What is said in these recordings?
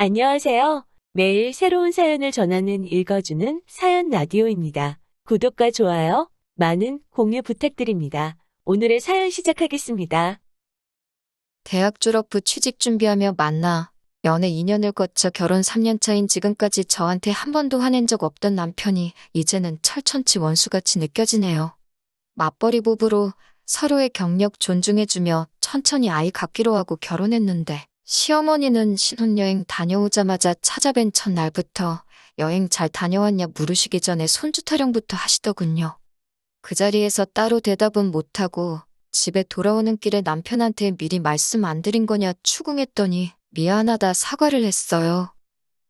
안녕하세요. 매일 새로운 사연을 전하는 읽어주는 사연 라디오입니다. 구독과 좋아요, 많은 공유 부탁드립니다. 오늘의 사연 시작하겠습니다. 대학 졸업 후 취직 준비하며 만나 연애 2년을 거쳐 결혼 3년 차인 지금까지 저한테 한 번도 화낸 적 없던 남편이 이제는 철천치 원수같이 느껴지네요. 맞벌이 부부로 서로의 경력 존중해주며 천천히 아이 갖기로 하고 결혼했는데 시어머니는 신혼여행 다녀오자마자 찾아뵌 첫날부터 여행 잘 다녀왔냐 물으시기 전에 손주 타령부터 하시더군요. 그 자리에서 따로 대답은 못하고 집에 돌아오는 길에 남편한테 미리 말씀 안 드린 거냐 추궁했더니 미안하다 사과를 했어요.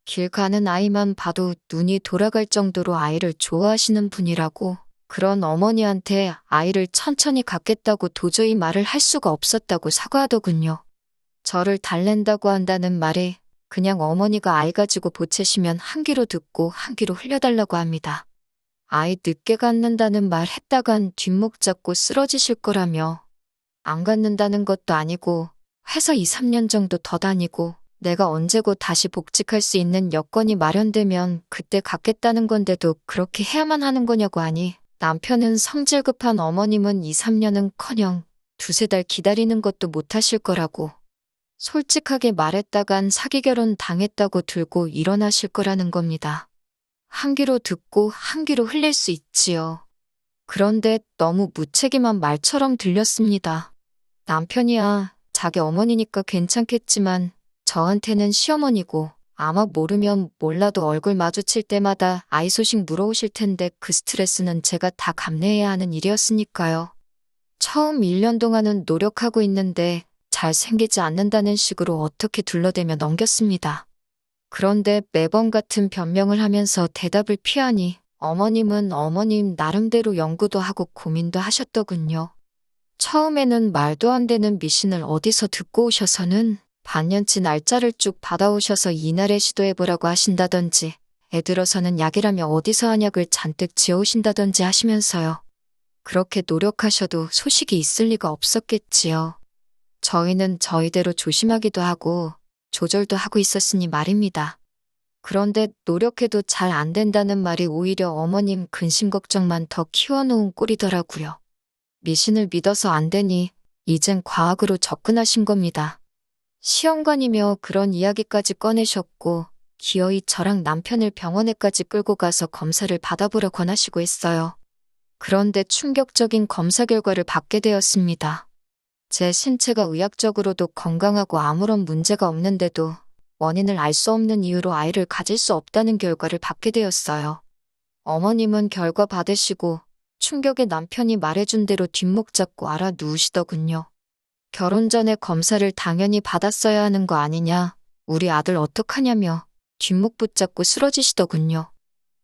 길 가는 아이만 봐도 눈이 돌아갈 정도로 아이를 좋아하시는 분이라고 그런 어머니한테 아이를 천천히 갖겠다고 도저히 말을 할 수가 없었다고 사과하더군요. 저를 달랜다고 한다는 말에 그냥 어머니가 아이 가지고 보채시면 한 귀로 듣고 한 귀로 흘려달라고 합니다. 아이 늦게 갖는다는 말 했다간 뒷목 잡고 쓰러지실 거라며 안 갖는다는 것도 아니고 회사 2, 3년 정도 더 다니고 내가 언제고 다시 복직할 수 있는 여건이 마련되면 그때 갖겠다는 건데도 그렇게 해야만 하는 거냐고 하니 남편은 성질 급한 어머님은 2, 3년은커녕 두세 달 기다리는 것도 못하실 거라고 솔직하게 말했다간 사기 결혼 당했다고 들고 일어나실 거라는 겁니다. 한 귀로 듣고 한 귀로 흘릴 수 있지요. 그런데 너무 무책임한 말처럼 들렸습니다. 남편이야 자기 어머니니까 괜찮겠지만 저한테는 시어머니고 아마 모르면 몰라도 얼굴 마주칠 때마다 아이 소식 물어오실 텐데 그 스트레스는 제가 다 감내해야 하는 일이었으니까요. 처음 1년 동안은 노력하고 있는데 잘생기지 않는다는 식으로 어떻게 둘러대며 넘겼습니다. 그런데 매번 같은 변명을 하면서 대답을 피하니 어머님은 어머님 나름대로 연구도 하고 고민도 하셨더군요. 처음에는 말도 안 되는 미신을 어디서 듣고 오셔서는 반년치 날짜를 쭉 받아오셔서 이날에 시도해보라고 하신다던지 애 들어서는 약이라며 어디서 한약을 잔뜩 지어오신다던지 하시면서요. 그렇게 노력하셔도 소식이 있을 리가 없었겠지요. 저희는 저희대로 조심하기도 하고 조절도 하고 있었으니 말입니다. 그런데 노력해도 잘 안 된다는 말이 오히려 어머님 근심 걱정만 더 키워놓은 꼴이더라고요. 미신을 믿어서 안 되니 이젠 과학으로 접근하신 겁니다. 시험관이며 그런 이야기까지 꺼내셨고 기어이 저랑 남편을 병원에까지 끌고 가서 검사를 받아보라 권하시고 했어요. 그런데 충격적인 검사 결과를 받게 되었습니다. 제 신체가 의학적으로도 건강하고 아무런 문제가 없는데도 원인을 알 수 없는 이유로 아이를 가질 수 없다는 결과를 받게 되었어요. 어머님은 결과 받으시고 충격에 남편이 말해준 대로 뒷목 잡고 알아 누우시더군요. 결혼 전에 검사를 당연히 받았어야 하는 거 아니냐, 우리 아들 어떡하냐며 뒷목 붙잡고 쓰러지시더군요.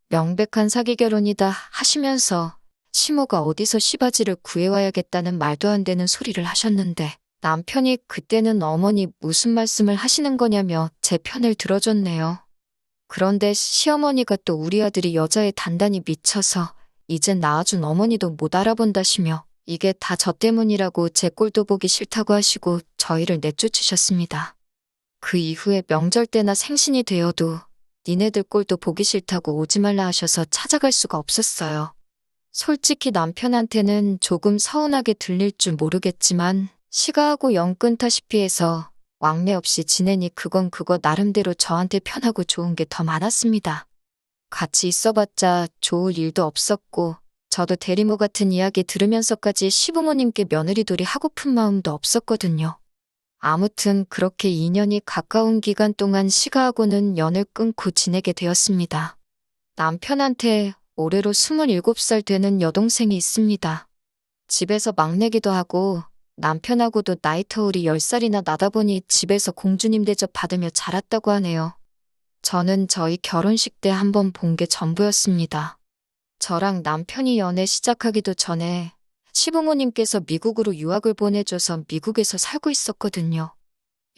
명백한 사기 결혼이다 하시면서 시모가 어디서 시바지를 구해와야겠다는 말도 안 되는 소리를 하셨는데 남편이 그때는 어머니 무슨 말씀을 하시는 거냐며 제 편을 들어줬네요. 그런데 시어머니가 또 우리 아들이 여자에 단단히 미쳐서 이젠 낳아준 어머니도 못 알아본다시며 이게 다 저 때문이라고 제 꼴도 보기 싫다고 하시고 저희를 내쫓으셨습니다. 그 이후에 명절 때나 생신이 되어도 니네들 꼴도 보기 싫다고 오지 말라 하셔서 찾아갈 수가 없었어요. 솔직히 남편한테는 조금 서운하게 들릴 줄 모르겠지만 시가하고 영 끊다시피 해서 왕래 없이 지내니 그건 그거 나름대로 저한테 편하고 좋은 게 더 많았습니다. 같이 있어봤자 좋을 일도 없었고 저도 대리모 같은 이야기 들으면서까지 시부모님께 며느리돌이 하고픈 마음도 없었거든요. 아무튼 그렇게 2년이 가까운 기간 동안 시가하고는 연을 끊고 지내게 되었습니다. 남편한테 올해로 27살 되는 여동생이 있습니다. 집에서 막내기도 하고 남편하고도 나이 터울이 10살이나 나다 보니 집에서 공주님 대접 받으며 자랐다고 하네요. 저는 저희 결혼식 때 한번 본 게 전부였습니다. 저랑 남편이 연애 시작하기도 전에 시부모님께서 미국으로 유학을 보내줘서 미국에서 살고 있었거든요.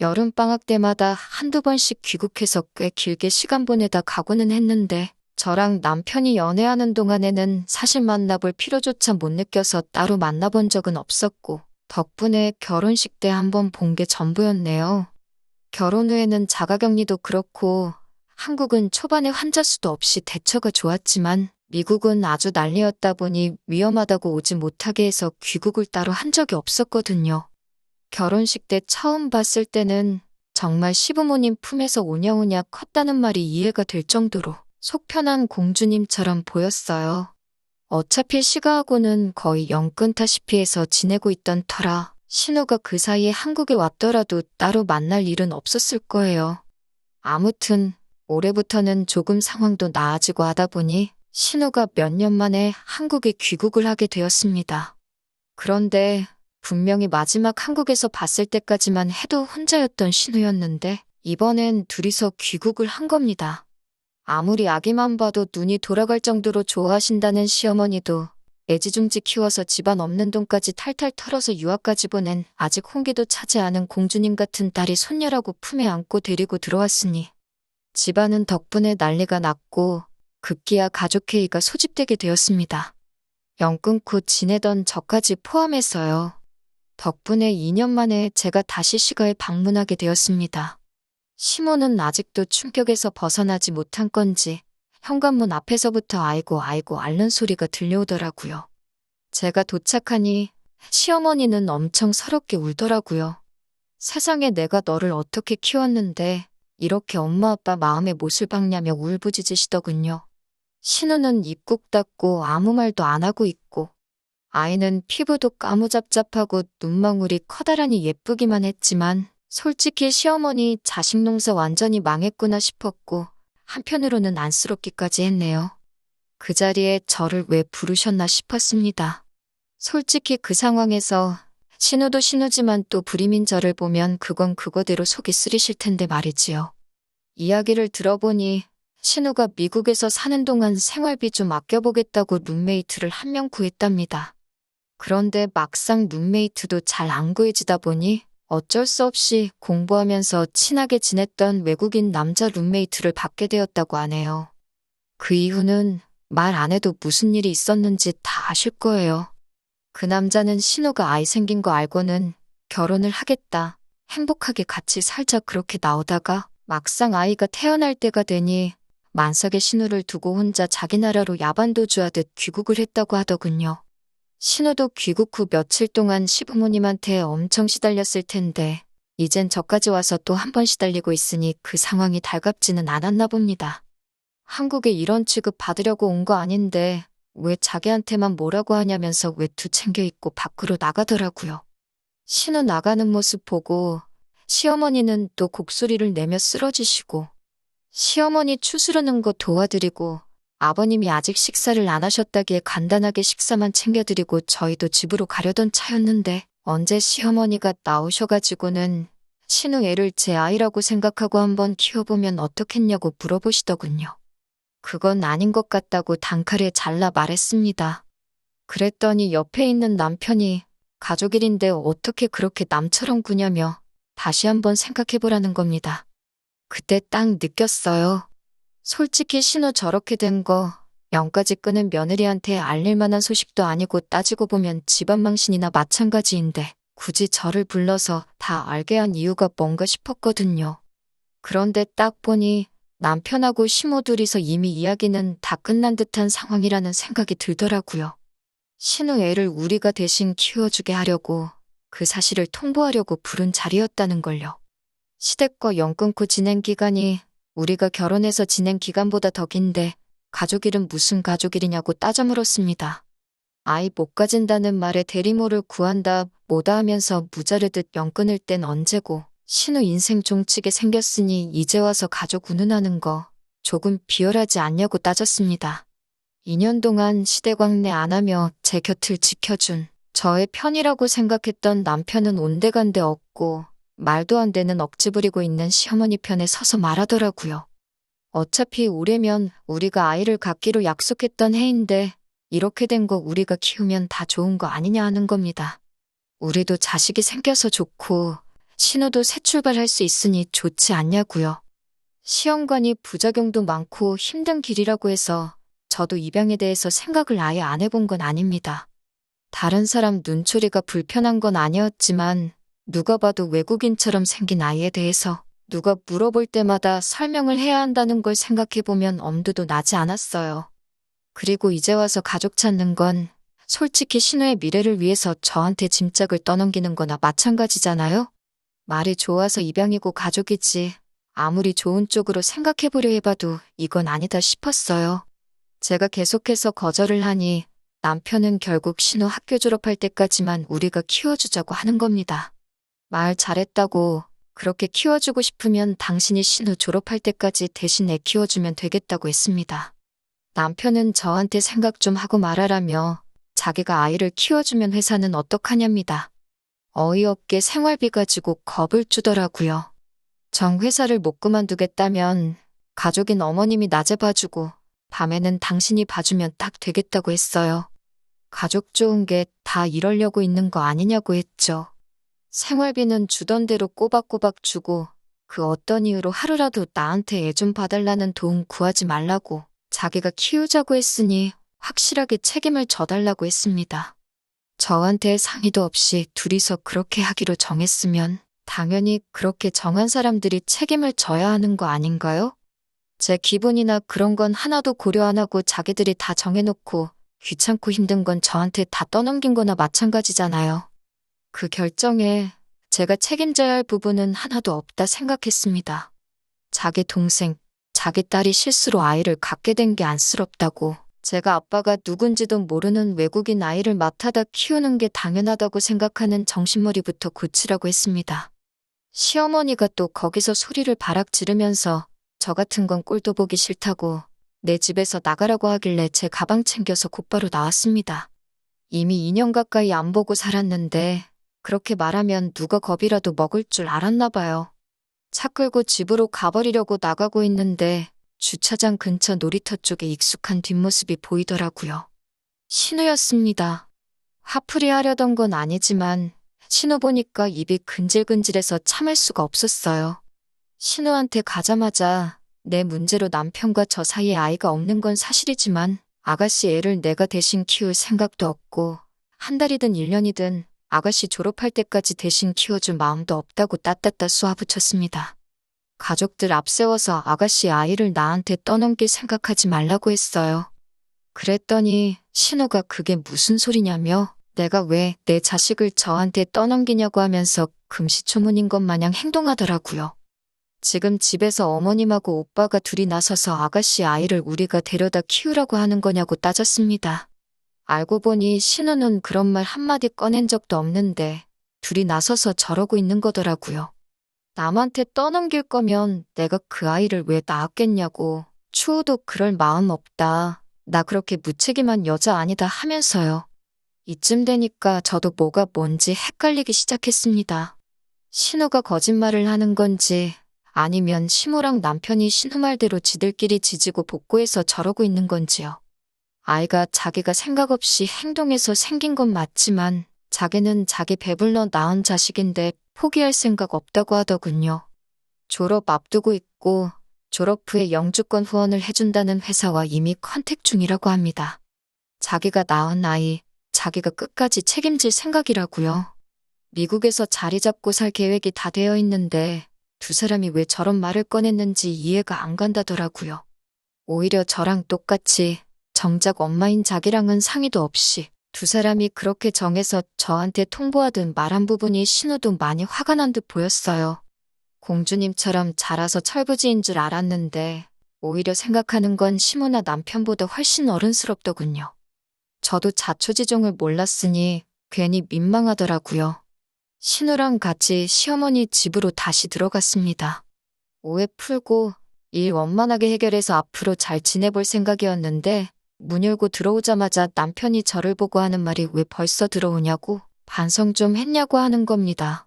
여름방학 때마다 한두 번씩 귀국해서 꽤 길게 시간 보내다 가고는 했는데 저랑 남편이 연애하는 동안에는 사실 만나볼 필요조차 못 느껴서 따로 만나본 적은 없었고 덕분에 결혼식 때 한번 본 게 전부였네요. 결혼 후에는 자가격리도 그렇고 한국은 초반에 환자 수도 없이 대처가 좋았지만 미국은 아주 난리였다 보니 위험하다고 오지 못하게 해서 귀국을 따로 한 적이 없었거든요. 결혼식 때 처음 봤을 때는 정말 시부모님 품에서 오냐오냐 컸다는 말이 이해가 될 정도로 속 편한 공주님처럼 보였어요. 어차피 시가하고는 거의 영끈타시피 해서 지내고 있던 터라 신우가 그 사이에 한국에 왔더라도 따로 만날 일은 없었을 거예요. 아무튼 올해부터는 조금 상황도 나아지고 하다 보니 신우가 몇 년 만에 한국에 귀국을 하게 되었습니다. 그런데 분명히 마지막 한국에서 봤을 때까지만 해도 혼자였던 신우였는데 이번엔 둘이서 귀국을 한 겁니다. 아무리 아기만 봐도 눈이 돌아갈 정도로 좋아하신다는 시어머니도 애지중지 키워서 집안 없는 돈까지 탈탈 털어서 유학까지 보낸 아직 홍기도 차지 않은 공주님 같은 딸이 손녀라고 품에 안고 데리고 들어왔으니 집안은 덕분에 난리가 났고 급기야 가족회의가 소집되게 되었습니다. 영 끊고 지내던 저까지 포함해서요. 덕분에 2년 만에 제가 다시 시가에 방문하게 되었습니다. 시모는 아직도 충격에서 벗어나지 못한 건지 현관문 앞에서부터 아이고 아이고 앓는 소리가 들려오더라고요. 제가 도착하니 시어머니는 엄청 서럽게 울더라고요. 세상에 내가 너를 어떻게 키웠는데 이렇게 엄마 아빠 마음에 못을 박냐며 울부짖으시더군요. 신우는 입 꾹 닫고 아무 말도 안 하고 있고 아이는 피부도 까무잡잡하고 눈망울이 커다란히 예쁘기만 했지만 솔직히 시어머니 자식 농사 완전히 망했구나 싶었고 한편으로는 안쓰럽기까지 했네요. 그 자리에 저를 왜 부르셨나 싶었습니다. 솔직히 그 상황에서 신우도 신우지만 또 불임인 저를 보면 그건 그거대로 속이 쓰리실 텐데 말이지요. 이야기를 들어보니 신우가 미국에서 사는 동안 생활비 좀 아껴보겠다고 룸메이트를 한 명 구했답니다. 그런데 막상 룸메이트도 잘 안 구해지다 보니 어쩔 수 없이 공부하면서 친하게 지냈던 외국인 남자 룸메이트를 받게 되었다고 하네요. 그 이후는 말 안 해도 무슨 일이 있었는지 다 아실 거예요. 그 남자는 신우가 아이 생긴 거 알고는 결혼을 하겠다, 행복하게 같이 살자 그렇게 나오다가 막상 아이가 태어날 때가 되니 만삭의 신우를 두고 혼자 자기 나라로 야반도주하듯 귀국을 했다고 하더군요. 신우도 귀국 후 며칠 동안 시부모님한테 엄청 시달렸을 텐데 이젠 저까지 와서 또 한 번 시달리고 있으니 그 상황이 달갑지는 않았나 봅니다. 한국에 이런 취급 받으려고 온 거 아닌데 왜 자기한테만 뭐라고 하냐면서 외투 챙겨 입고 밖으로 나가더라고요. 신우 나가는 모습 보고 시어머니는 또 곡소리를 내며 쓰러지시고 시어머니 추스르는 거 도와드리고 아버님이 아직 식사를 안 하셨다기에 간단하게 식사만 챙겨드리고 저희도 집으로 가려던 차였는데 언제 시어머니가 나오셔가지고는 신우 애를 제 아이라고 생각하고 한번 키워보면 어떻겠냐고 물어보시더군요. 그건 아닌 것 같다고 단칼에 잘라 말했습니다. 그랬더니 옆에 있는 남편이 가족 일인데 어떻게 그렇게 남처럼 구냐며 다시 한번 생각해보라는 겁니다. 그때 딱 느꼈어요. 솔직히 신우 저렇게 된 거 영까지 끄는 며느리한테 알릴 만한 소식도 아니고 따지고 보면 집안 망신이나 마찬가지인데 굳이 저를 불러서 다 알게 한 이유가 뭔가 싶었거든요. 그런데 딱 보니 남편하고 시모 둘이서 이미 이야기는 다 끝난 듯한 상황이라는 생각이 들더라고요. 신우 애를 우리가 대신 키워주게 하려고 그 사실을 통보하려고 부른 자리였다는 걸요. 시댁과 연 끊고 지낸 기간이 우리가 결혼해서 지낸 기간보다 더 긴데 가족일은 무슨 가족일이냐고 따져 물었습니다. 아이 못 가진다는 말에 대리모를 구한다 뭐다 하면서 무자르듯 연 끊을 땐 언제고 신우 인생 종치게 생겼으니 이제 와서 가족 운운하는 거 조금 비열하지 않냐고 따졌습니다. 2년 동안 시대광내 안 하며 제 곁을 지켜준 저의 편이라고 생각했던 남편은 온데간데 없고 말도 안 되는 억지 부리고 있는 시어머니 편에 서서 말하더라고요. 어차피 올해면 우리가 아이를 갖기로 약속했던 해인데 이렇게 된 거 우리가 키우면 다 좋은 거 아니냐 하는 겁니다. 우리도 자식이 생겨서 좋고 신우도 새 출발할 수 있으니 좋지 않냐고요. 시험관이 부작용도 많고 힘든 길이라고 해서 저도 입양에 대해서 생각을 아예 안 해본 건 아닙니다. 다른 사람 눈초리가 불편한 건 아니었지만 누가 봐도 외국인처럼 생긴 아이에 대해서 누가 물어볼 때마다 설명을 해야 한다는 걸 생각해보면 엄두도 나지 않았어요. 그리고 이제 와서 가족 찾는 건 솔직히 신우의 미래를 위해서 저한테 짐짝을 떠넘기는 거나 마찬가지잖아요? 말이 좋아서 입양이고 가족이지 아무리 좋은 쪽으로 생각해보려 해봐도 이건 아니다 싶었어요. 제가 계속해서 거절을 하니 남편은 결국 신우 학교 졸업할 때까지만 우리가 키워주자고 하는 겁니다. 말 잘했다고 그렇게 키워주고 싶으면 당신이 신우 졸업할 때까지 대신 애 키워주면 되겠다고 했습니다. 남편은 저한테 생각 좀 하고 말하라며 자기가 아이를 키워주면 회사는 어떡하냐입니다. 어이없게 생활비 가지고 겁을 주더라고요. 정 회사를 못 그만두겠다면 가족인 어머님이 낮에 봐주고 밤에는 당신이 봐주면 딱 되겠다고 했어요. 가족 좋은 게 다 이러려고 있는 거 아니냐고 했죠. 생활비는 주던 대로 꼬박꼬박 주고 그 어떤 이유로 하루라도 나한테 애 좀 봐달라는 도움 구하지 말라고 자기가 키우자고 했으니 확실하게 책임을 져달라고 했습니다. 저한테 상의도 없이 둘이서 그렇게 하기로 정했으면 당연히 그렇게 정한 사람들이 책임을 져야 하는 거 아닌가요? 제 기분이나 그런 건 하나도 고려 안 하고 자기들이 다 정해놓고 귀찮고 힘든 건 저한테 다 떠넘긴 거나 마찬가지잖아요. 그 결정에 제가 책임져야 할 부분은 하나도 없다 생각했습니다. 자기 동생, 자기 딸이 실수로 아이를 갖게 된 게 안쓰럽다고 제가 아빠가 누군지도 모르는 외국인 아이를 맡아다 키우는 게 당연하다고 생각하는 정신머리부터 고치라고 했습니다. 시어머니가 또 거기서 소리를 바락 지르면서 저 같은 건 꼴도 보기 싫다고 내 집에서 나가라고 하길래 제 가방 챙겨서 곧바로 나왔습니다. 이미 2년 가까이 안 보고 살았는데 그렇게 말하면 누가 겁이라도 먹을 줄 알았나 봐요. 차 끌고 집으로 가버리려고 나가고 있는데 주차장 근처 놀이터 쪽에 익숙한 뒷모습이 보이더라고요. 신우였습니다. 화풀이 하려던 건 아니지만 신우 보니까 입이 근질근질해서 참을 수가 없었어요. 신우한테 가자마자 내 문제로 남편과 저 사이에 아이가 없는 건 사실이지만 아가씨 애를 내가 대신 키울 생각도 없고 한 달이든 1년이든 아가씨 졸업할 때까지 대신 키워줄 마음도 없다고 따따따 쏘아붙였습니다. 가족들 앞세워서 아가씨 아이를 나한테 떠넘길 생각하지 말라고 했어요. 그랬더니 신우가 그게 무슨 소리냐며 내가 왜 내 자식을 저한테 떠넘기냐고 하면서 금시초문인 것 마냥 행동하더라고요. 지금 집에서 어머님하고 오빠가 둘이 나서서 아가씨 아이를 우리가 데려다 키우라고 하는 거냐고 따졌습니다. 알고 보니 신우는 그런 말 한마디 꺼낸 적도 없는데 둘이 나서서 저러고 있는 거더라고요. 남한테 떠넘길 거면 내가 그 아이를 왜 낳았겠냐고. 추호도 그럴 마음 없다. 나 그렇게 무책임한 여자 아니다 하면서요. 이쯤 되니까 저도 뭐가 뭔지 헷갈리기 시작했습니다. 신우가 거짓말을 하는 건지 아니면 시모랑 남편이 신우 말대로 지들끼리 지지고 볶고해서 저러고 있는 건지요. 아이가 자기가 생각 없이 행동해서 생긴 건 맞지만 자기는 자기 배불러 낳은 자식인데 포기할 생각 없다고 하더군요. 졸업 앞두고 있고 졸업 후에 영주권 후원을 해준다는 회사와 이미 컨택 중이라고 합니다. 자기가 낳은 아이, 자기가 끝까지 책임질 생각이라고요. 미국에서 자리 잡고 살 계획이 다 되어 있는데 두 사람이 왜 저런 말을 꺼냈는지 이해가 안 간다더라고요. 오히려 저랑 똑같이 정작 엄마인 자기랑은 상의도 없이 두 사람이 그렇게 정해서 저한테 통보하듯 말한 부분이 신우도 많이 화가 난 듯 보였어요. 공주님처럼 자라서 철부지인 줄 알았는데 오히려 생각하는 건 시모나 남편보다 훨씬 어른스럽더군요. 저도 자초지종을 몰랐으니 괜히 민망하더라고요. 신우랑 같이 시어머니 집으로 다시 들어갔습니다. 오해 풀고 일 원만하게 해결해서 앞으로 잘 지내볼 생각이었는데 문 열고 들어오자마자 남편이 저를 보고 하는 말이 왜 벌써 들어오냐고 반성 좀 했냐고 하는 겁니다.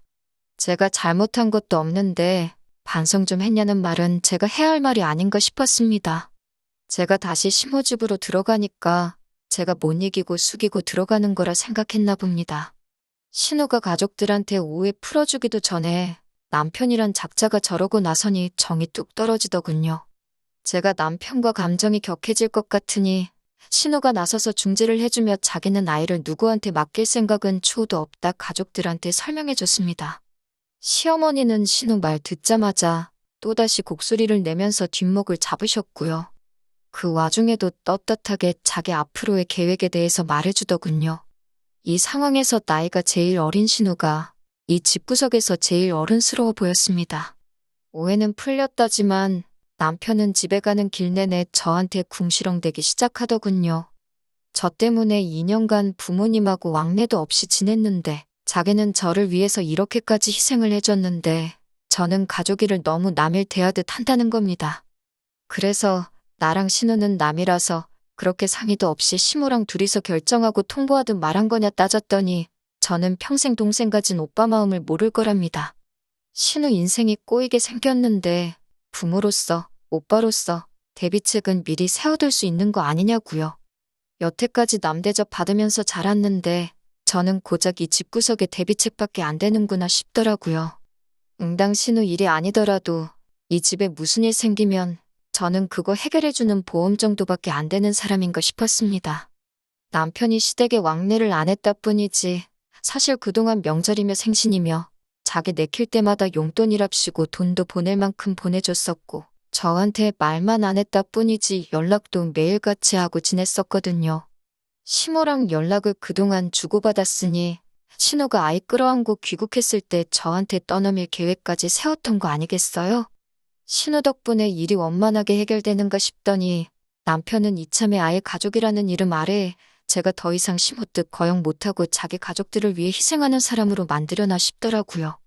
제가 잘못한 것도 없는데 반성 좀 했냐는 말은 제가 해야 할 말이 아닌가 싶었습니다. 제가 다시 시모 집으로 들어가니까 제가 못 이기고 숙이고 들어가는 거라 생각했나 봅니다. 신우가 가족들한테 오해 풀어주기도 전에 남편이란 작자가 저러고 나서니 정이 뚝 떨어지더군요. 제가 남편과 감정이 격해질 것 같으니 신우가 나서서 중재를 해주며 자기는 아이를 누구한테 맡길 생각은 추호도 없다 가족들한테 설명해줬습니다. 시어머니는 신우 말 듣자마자 또다시 곡소리를 내면서 뒷목을 잡으셨고요. 그 와중에도 떳떳하게 자기 앞으로의 계획에 대해서 말해주더군요. 이 상황에서 나이가 제일 어린 신우가 이 집구석에서 제일 어른스러워 보였습니다. 오해는 풀렸다지만 남편은 집에 가는 길 내내 저한테 궁시렁대기 시작하더군요. 저 때문에 2년간 부모님하고 왕래도 없이 지냈는데 자기는 저를 위해서 이렇게까지 희생을 해줬는데 저는 가족이를 너무 남일 대하듯 한다는 겁니다. 그래서 나랑 신우는 남이라서 그렇게 상의도 없이 시모랑 둘이서 결정하고 통보하듯 말한 거냐 따졌더니 저는 평생 동생 가진 오빠 마음을 모를 거랍니다. 신우 인생이 꼬이게 생겼는데 부모로서, 오빠로서 대비책은 미리 세워둘 수 있는 거 아니냐고요. 여태까지 남 대접 받으면서 자랐는데 저는 고작 이 집구석에 대비책밖에 안 되는구나 싶더라고요. 응당 신우 일이 아니더라도 이 집에 무슨 일 생기면 저는 그거 해결해주는 보험 정도밖에 안 되는 사람인가 싶었습니다. 남편이 시댁에 왕래를 안 했다 뿐이지 사실 그동안 명절이며 생신이며 자기 내킬 때마다 용돈이랍시고 돈도 보낼 만큼 보내줬었고 저한테 말만 안 했다 뿐이지 연락도 매일같이 하고 지냈었거든요. 시모랑 연락을 그동안 주고받았으니 신우가 아이 끌어안고 귀국했을 때 저한테 떠넘일 계획까지 세웠던 거 아니겠어요? 신우 덕분에 일이 원만하게 해결되는가 싶더니 남편은 이참에 아예 가족이라는 이름 아래 제가 더 이상 시모 뜻 거역 못하고 자기 가족들을 위해 희생하는 사람으로 만들려나 싶더라고요.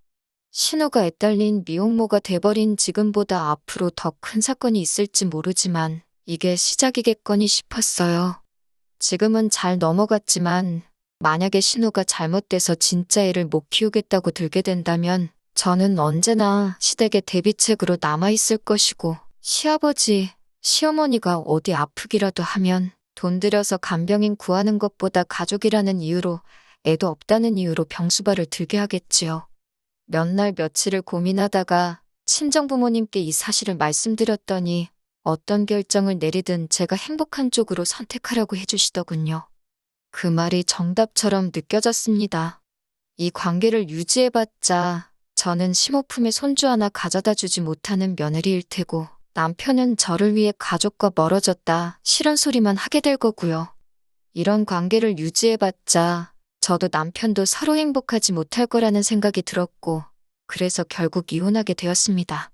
신우가 애딸린 미혼모가 돼버린 지금보다 앞으로 더 큰 사건이 있을지 모르지만 이게 시작이겠거니 싶었어요. 지금은 잘 넘어갔지만 만약에 신우가 잘못돼서 진짜 애를 못 키우겠다고 들게 된다면 저는 언제나 시댁의 대비책으로 남아있을 것이고 시아버지, 시어머니가 어디 아프기라도 하면 돈 들여서 간병인 구하는 것보다 가족이라는 이유로 애도 없다는 이유로 병수발을 들게 하겠지요. 몇 날 며칠을 고민하다가 친정부모님께 이 사실을 말씀드렸더니 어떤 결정을 내리든 제가 행복한 쪽으로 선택하라고 해주시더군요. 그 말이 정답처럼 느껴졌습니다. 이 관계를 유지해봤자 저는 시모품에 손주 하나 가져다 주지 못하는 며느리일 테고 남편은 저를 위해 가족과 멀어졌다 싫은 소리만 하게 될 거고요. 이런 관계를 유지해봤자 저도 남편도 서로 행복하지 못할 거라는 생각이 들었고 그래서 결국 이혼하게 되었습니다.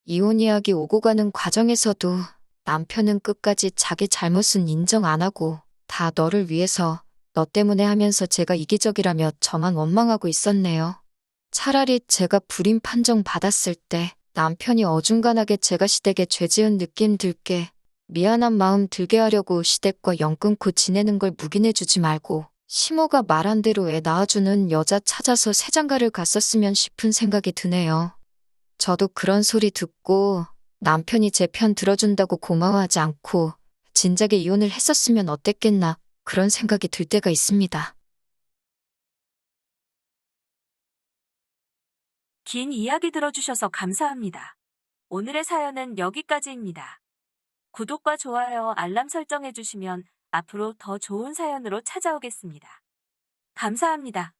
이혼 이야기 오고 가는 과정에서도 남편은 끝까지 자기 잘못은 인정 안 하고 다 너를 위해서 너 때문에 하면서 제가 이기적이라며 저만 원망하고 있었네요. 차라리 제가 불임 판정 받았을 때 남편이 어중간하게 제가 시댁에 죄 지은 느낌 들게 미안한 마음 들게 하려고 시댁과 연 끊고 지내는 걸 묵인해주지 말고 시모가 말한 대로 애 낳아주는 여자 찾아서 새장가를 갔었으면 싶은 생각이 드네요. 저도 그런 소리 듣고 남편이 제 편 들어준다고 고마워하지 않고 진작에 이혼을 했었으면 어땠겠나 그런 생각이 들 때가 있습니다. 긴 이야기 들어주셔서 감사합니다. 오늘의 사연은 여기까지입니다. 구독과 좋아요, 알람 설정해주시면 앞으로 더 좋은 사연으로 찾아오겠습니다. 감사합니다.